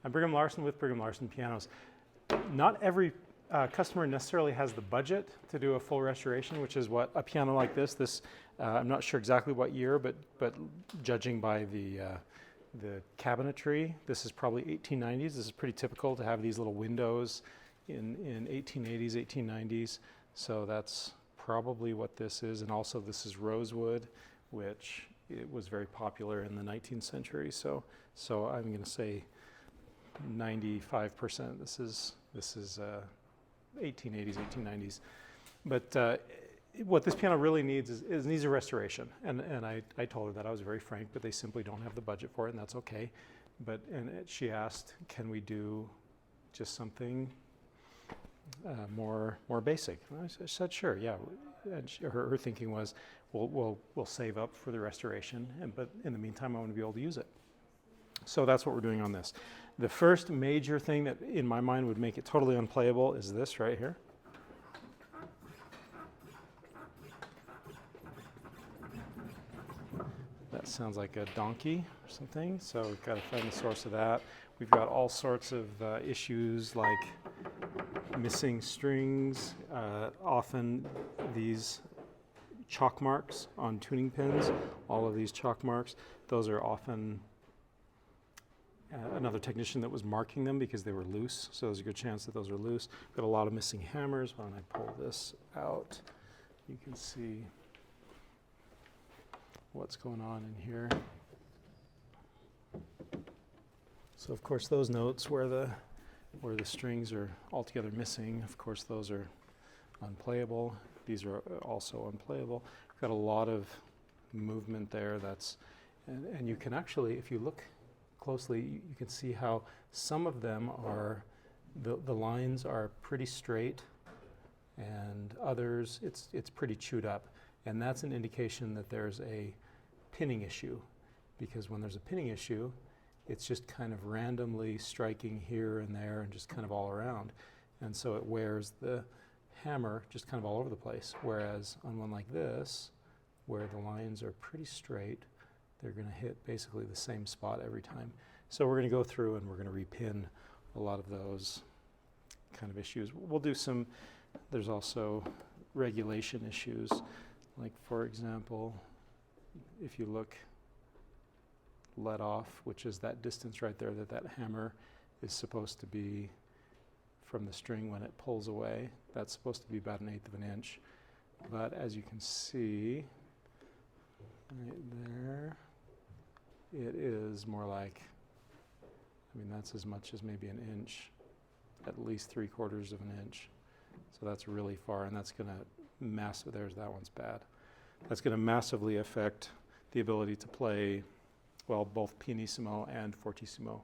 I'm Brigham Larson with Brigham Larson Pianos. Not every customer necessarily has the budget to do a full restoration, which is what a piano like this, I'm not sure exactly what year, but judging by the cabinetry, this is probably 1890s. This is pretty typical to have these little windows in 1880s, 1890s. So that's probably what this is. And also this is Rosewood, which it was very popular in the 19th century. So I'm going to say 95%. This is 1880s, 1890s. But what this piano really needs is needs a restoration. And I told her that. I was very frank, but they simply don't have the budget for it, and that's okay. She asked, can we do just something more basic? And I said, sure, yeah. And her thinking was, we'll save up for the restoration, but in the meantime, I want to be able to use it. So that's what we're doing on this. The first major thing that in my mind would make it totally unplayable is this right here. That sounds like a donkey or something, so we've got to find the source of that. We've got all sorts of issues like missing strings, often these chalk marks on tuning pins, all of these chalk marks, those are often another technician that was marking them because they were loose, so there's a good chance that those are loose. We've got a lot of missing hammers. When I pull this out, you can see what's going on in here. So of course those notes where the strings are altogether missing, of course those are unplayable. These are also unplayable. We've got a lot of movement there and you can actually, if you look closely, you can see how some of them are, the lines are pretty straight, and others it's pretty chewed up. And that's an indication that there's a pinning issue, because when there's a pinning issue, it's just kind of randomly striking here and there and just kind of all around. And so it wears the hammer just kind of all over the place. Whereas on one like this, where the lines are pretty straight, they're going to hit basically the same spot every time. So we're going to go through and we're going to repin a lot of those kind of issues. We'll do some, there's also regulation issues. Like for example, if you look let off, which is that distance right there that hammer is supposed to be from the string when it pulls away, that's supposed to be about 1/8 of an inch. But as you can see, right there, it is more like, I mean, that's as much as maybe 1 inch, at least 3/4 of an inch. So that's really far, and that's going to there's that one's bad. That's going to massively affect the ability to play, well, both pianissimo and fortissimo.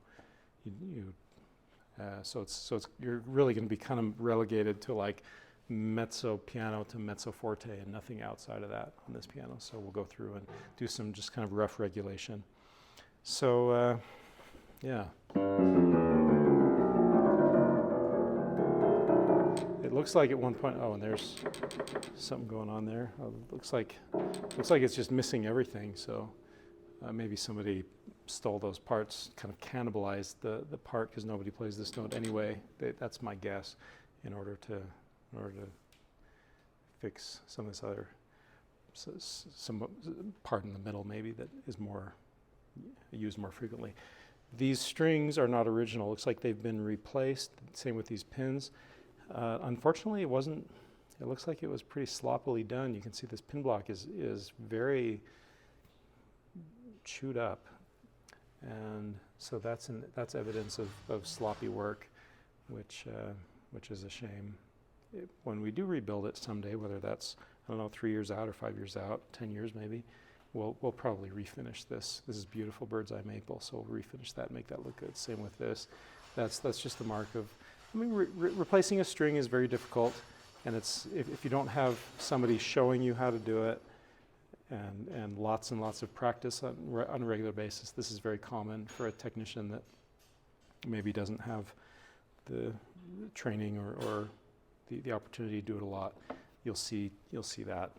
So you're really going to be kind of relegated to like mezzo piano to mezzo forte and nothing outside of that on this piano. So we'll go through and do some just kind of rough regulation. So yeah. It looks like at one point, oh, and there's something going on there. Looks like it's just missing everything. So maybe somebody stole those parts, kind of cannibalized the part because nobody plays this note anyway. That's my guess. In order to fix some of this other, some part in the middle maybe that is used more frequently. These strings are not original. Looks like they've been replaced. Same with these pins. Unfortunately, it looks like it was pretty sloppily done. You can see this pin block is very chewed up, and so that's evidence of sloppy work, which is a shame. When we do rebuild it someday, whether that's, I don't know, 3 years out or 5 years out, 10 years maybe, we'll probably refinish this. This is beautiful bird's eye maple, so we'll refinish that, make that look good. Same with this. That's just the mark of, I mean, replacing a string is very difficult, and it's if you don't have somebody showing you how to do it, and lots of practice on a regular basis. This is very common for a technician that maybe doesn't have the training or the opportunity to do it a lot. You'll see that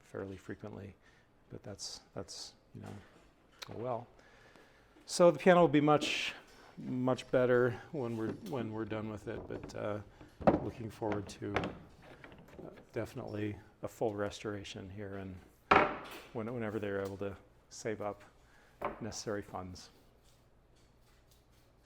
fairly frequently, but that's oh well. So the piano will be much much better when we're done with it, but looking forward to definitely a full restoration here, and whenever they're able to save up necessary funds.